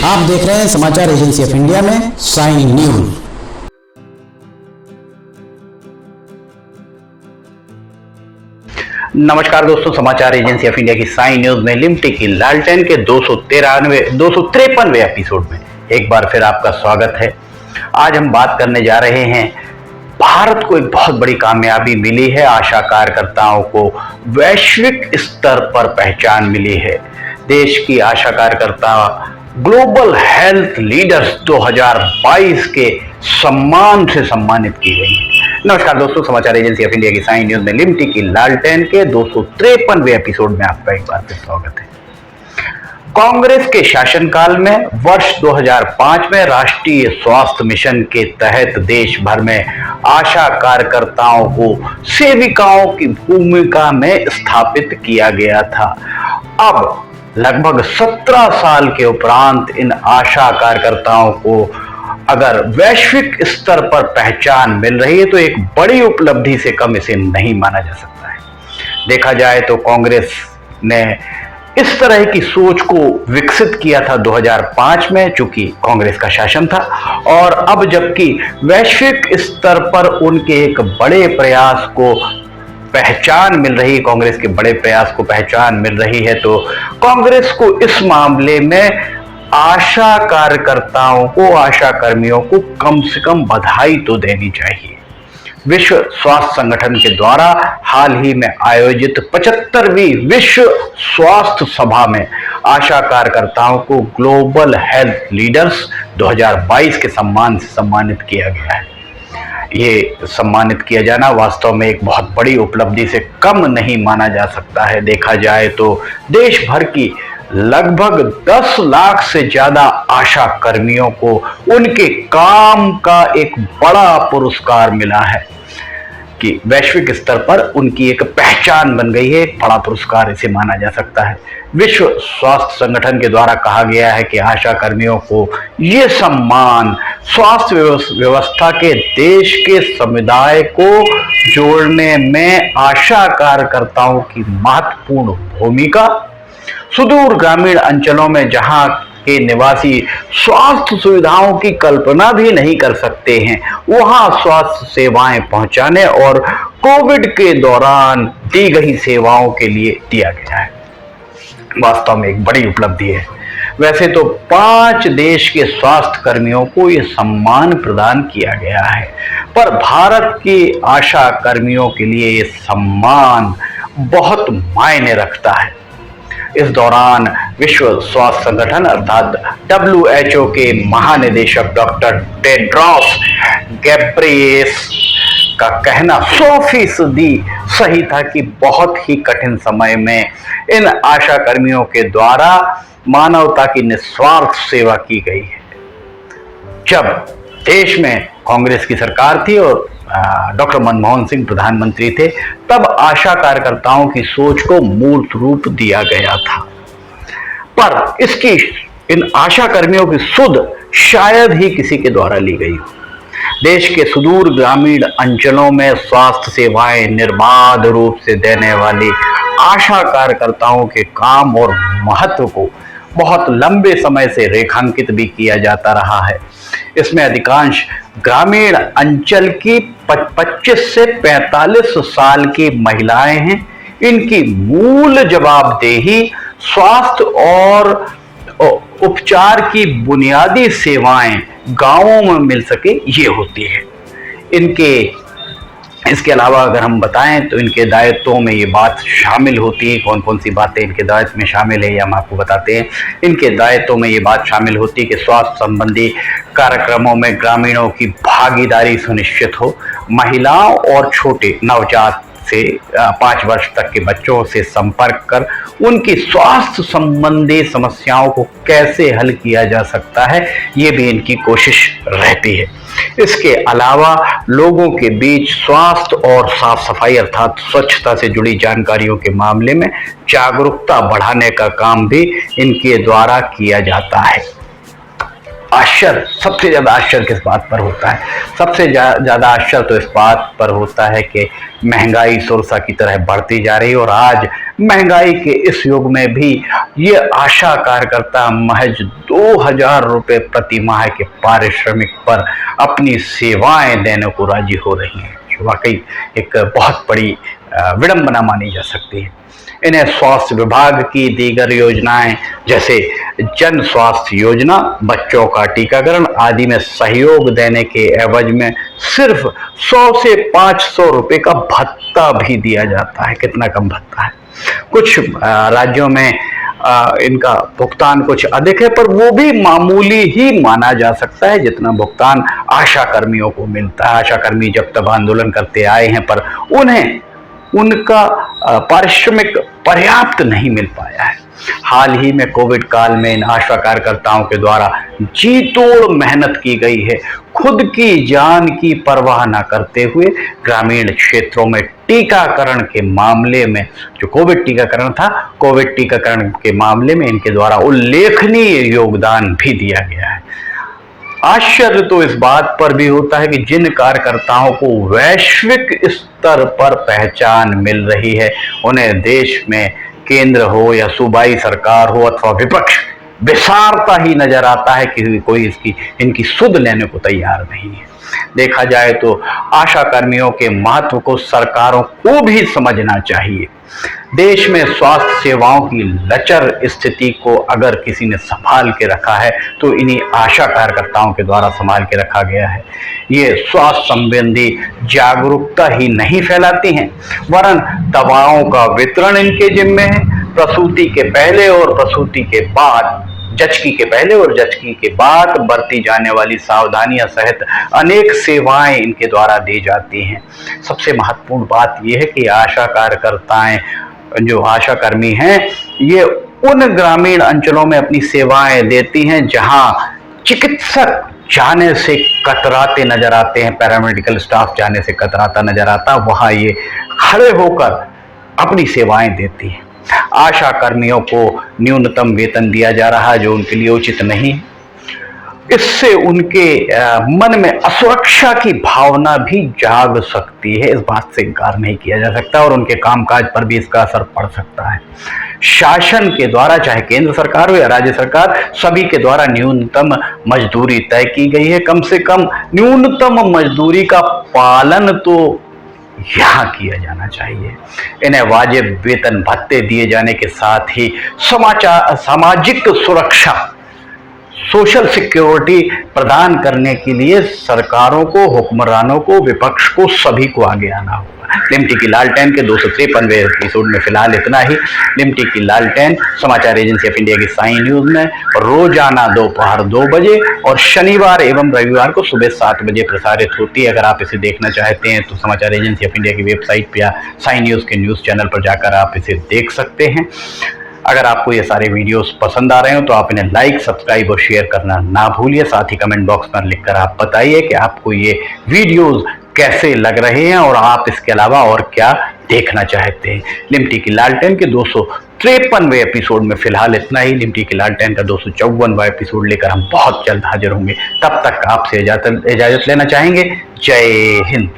आप देख रहे हैं समाचार एजेंसी ऑफ इंडिया में साइन न्यूज। नमस्कार दोस्तों, समाचार एजेंसी ऑफ इंडिया की साइन न्यूज में लिमटी की लालटेन के 253वें एपिसोड में एक बार फिर आपका स्वागत है। आज हम बात करने जा रहे हैं, भारत को एक बहुत बड़ी कामयाबी मिली है। आशा कार्यकर्ताओं को वैश्विक स्तर पर पहचान मिली है। देश की आशा कार्यकर्ता ग्लोबल हेल्थ लीडर्स 2022 के सम्मान से सम्मानित की गई है। नमस्कार दोस्तों, समाचार एजेंसी ऑफ इंडिया की साइन न्यूज में लिमटी की लालटेन के 253वें एपिसोड में आपका एक बार फिर स्वागत है। कांग्रेस के शासनकाल में वर्ष 2005 में राष्ट्रीय स्वास्थ्य मिशन के तहत देश भर में आशा कार्यकर्ताओं को सेविकाओं की भूमिका में स्थापित किया गया था। अब लगभग 17 साल के उपरांत इन आशा कार्यकर्ताओं को अगर वैश्विक स्तर पर पहचान मिल रही है तो एक बड़ी उपलब्धि से कम इसे नहीं माना जा सकता है। देखा जाए तो कांग्रेस ने इस तरह की सोच को विकसित किया था 2005 में, चूंकि कांग्रेस का शासन था, और अब जबकि वैश्विक स्तर पर उनके एक बड़े प्रयास को पहचान मिल रही, कांग्रेस के बड़े प्रयास को पहचान मिल रही है, तो कांग्रेस को इस मामले में आशा कार्यकर्ताओं को, आशा कर्मियों को कम से कम बधाई तो देनी चाहिए। विश्व स्वास्थ्य संगठन के द्वारा हाल ही में आयोजित 75वीं विश्व स्वास्थ्य सभा में आशा कार्यकर्ताओं को ग्लोबल हेल्थ लीडर्स 2022 के सम्मान से सम्मानित किया गया है। ये सम्मानित किया जाना वास्तव में एक बहुत बड़ी उपलब्धि से कम नहीं माना जा सकता है। देखा जाए तो देश भर की लगभग 10 लाख से ज्यादा आशा कर्मियों को उनके काम का एक बड़ा पुरस्कार मिला है कि वैश्विक स्तर पर उनकी एक पहचान बन गई है। एक बड़ा पुरस्कार इसे माना जा सकता है। विश्व स्वास्थ्य संगठन के द्वारा कहा गया है कि आशा कर्मियों को ये सम्मान स्वास्थ्य व्यवस्था के देश के समुदाय को जोड़ने में आशा कार्यकर्ताओं की महत्वपूर्ण भूमिका, सुदूर ग्रामीण अंचलों में जहां के निवासी स्वास्थ्य सुविधाओं की कल्पना भी नहीं कर सकते हैं, वहां स्वास्थ्य सेवाएं पहुंचाने और कोविड के दौरान दी गई सेवाओं के लिए दिया गया है। वास्तव में एक बड़ी उपलब्धि है। वैसे तो 5 देश के स्वास्थ्य कर्मियों को यह सम्मान प्रदान किया गया है, पर भारत के आशा कर्मियों के लिए यह सम्मान बहुत मायने रखता है। इस दौरान विश्व स्वास्थ्य संगठन अर्थात WHO के महानिदेशक डॉक्टर टेड्रोस गैब्रियेसस का कहना 100% सही था कि बहुत ही कठिन समय में इन आशा कर्मियों के द्वारा मानवता की निस्वार्थ सेवा की गई है। जब देश में कांग्रेस की सरकार थी और डॉक्टर मनमोहन सिंह प्रधानमंत्री थे, तब आशा कार्यकर्ताओं की सोच को मूर्त रूप दिया गया था, पर इसकी इन आशा कर्मियों की सुध शायद ही किसी के द्वारा ली गई हो। देश के सुदूर ग्रामीण अंचलों में स्वास्थ्य सेवाएं निर्बाध रूप से देने वाली आशा कार्यकर्ताओं के काम और महत्व को बहुत लंबे समय से रेखांकित भी किया जाता रहा है। इसमें अधिकांश ग्रामीण अंचल की 25 से 45 साल की महिलाएं हैं। इनकी मूल जवाबदेही स्वास्थ्य और उपचार की बुनियादी सेवाएं गांवों में मिल सके ये होती है। इसके अलावा अगर हम बताएं तो इनके दायित्वों में ये बात शामिल होती है। कौन कौन सी बातें इनके दायित्व में शामिल है, ये हम आपको बताते हैं। इनके दायित्वों में ये बात शामिल होती है कि स्वास्थ्य संबंधी कार्यक्रमों में ग्रामीणों की भागीदारी सुनिश्चित हो, महिलाओं और छोटे नवजात से 5 वर्ष तक के बच्चों से संपर्क कर उनकी स्वास्थ्य संबंधी समस्याओं को कैसे हल किया जा सकता है, ये भी इनकी कोशिश रहती है। इसके अलावा लोगों के बीच स्वास्थ्य और साफ सफाई अर्थात स्वच्छता से जुड़ी जानकारियों के मामले में जागरूकता बढ़ाने का काम भी इनके द्वारा किया जाता है। आश्चर्य, सबसे ज़्यादा आश्चर्य किस बात पर होता है? सबसे ज़्यादा आश्चर्य तो इस बात पर होता है कि महंगाई सुरसा की तरह बढ़ती जा रही है और आज महंगाई के इस युग में भी ये आशा कार्यकर्ता महज 2000 रुपये प्रति माह के पारिश्रमिक पर अपनी सेवाएं देने को राजी हो रही हैं। वाकई एक बहुत बड़ी विडंबना मानी जा सकती है। इन्हें स्वास्थ्य विभाग की दीगर योजनाएं जैसे जन स्वास्थ्य योजना, बच्चों का टीकाकरण आदि में सहयोग देने के एवज में सिर्फ 100 से 500 रुपये का भत्ता भी दिया जाता है। कितना कम भत्ता है। कुछ राज्यों में इनका भुगतान कुछ अधिक है, पर वो भी मामूली ही माना जा सकता है जितना भुगतान आशा कर्मियों को मिलता है। आशा कर्मी जब तक आंदोलन करते आए हैं, पर उन्हें उनका पारिश्रमिक पर्याप्त नहीं मिल पाया है। हाल ही में कोविड काल में इन आशा कार्यकर्ताओं के द्वारा जी तोड़ मेहनत की गई है। खुद की जान की परवाह न करते हुए ग्रामीण क्षेत्रों में टीकाकरण के मामले में, जो कोविड टीकाकरण था, कोविड टीकाकरण के मामले में इनके द्वारा उल्लेखनीय योगदान भी दिया गया है। आश्चर्य तो इस बात पर भी होता है कि जिन कार्यकर्ताओं को वैश्विक स्तर पर पहचान मिल रही है, उन्हें देश में केंद्र हो या सूबाई सरकार हो अथवा विपक्ष विसारता ही नजर आता है कि कोई इनकी सुध लेने को तैयार नहीं है। देखा जाए तो आशा कर्मियों के महत्व को सरकारों को भी समझना चाहिए। देश में स्वास्थ्य सेवाओं की लचर स्थिति को अगर किसी ने संभाल के रखा है तो इन्हीं आशा कार्यकर्ताओं के द्वारा संभाल के रखा गया है। ये स्वास्थ्य संबंधी जागरूकता ही नहीं फैलाती हैं, वरन दवाओं का वितरण इनके जिम्मे है। प्रसूति के पहले और प्रसूति के बाद, जचकी के पहले और जचकी के बाद बरती जाने वाली सावधानियां सहित अनेक सेवाएं इनके द्वारा दी जाती हैं। सबसे महत्वपूर्ण बात यह है कि आशा कार्यकर्ताएं, जो आशा कर्मी हैं, ये उन ग्रामीण अंचलों में अपनी सेवाएं देती हैं जहां चिकित्सक जाने से कतराते नजर आते हैं, पैरामेडिकल स्टाफ जाने से कतराता नजर आता, वहां ये खड़े होकर अपनी सेवाएं देती हैं। आशा कर्मियों को न्यूनतम वेतन दिया जा रहा है जो उनके लिए उचित नहीं। इससे उनके मन में असुरक्षा की भावना भी जाग सकती है, इस बात से इनकार नहीं किया जा सकता, और उनके कामकाज पर भी इसका असर पड़ सकता है। शासन के द्वारा, चाहे केंद्र सरकार हो या राज्य सरकार, सभी के द्वारा न्यूनतम मजदूरी तय की गई है। कम से कम न्यूनतम मजदूरी का पालन तो यहाँ किया जाना चाहिए। इन्हें वाजिब वेतन भत्ते दिए जाने के साथ ही सामाजिक सुरक्षा, सोशल सिक्योरिटी प्रदान करने के लिए सरकारों को, हुक्मरानों को, विपक्ष को, सभी को आगे आना होगा। लिमटी की लालटेन के 253वें एपिसोड में फिलहाल इतना ही। लिमटी की लालटेन समाचार एजेंसी ऑफ इंडिया की साइन न्यूज में रोजाना दोपहर 2 बजे और शनिवार एवं रविवार को सुबह 7 बजे प्रसारित होती है। अगर आप इसे देखना चाहते हैं तो समाचार एजेंसी ऑफ इंडिया की वेबसाइट पर या साइन न्यूज के न्यूज चैनल पर जाकर आप इसे देख सकते हैं। अगर आपको ये सारे वीडियोस पसंद आ रहे हो तो आप इन्हें लाइक, सब्सक्राइब और शेयर करना ना भूलिए। साथ ही कमेंट बॉक्स में लिखकर आप बताइए कि आपको ये वीडियोस कैसे लग रहे हैं और आप इसके अलावा और क्या देखना चाहते हैं। लिमटी की लालटेन के 253वें एपिसोड में फिलहाल इतना ही। लिमटी की लालटेन का 254वां एपिसोड लेकर हम बहुत जल्द हाजिर होंगे। तब तक आपसे इजाजत लेना चाहेंगे। जय हिंद।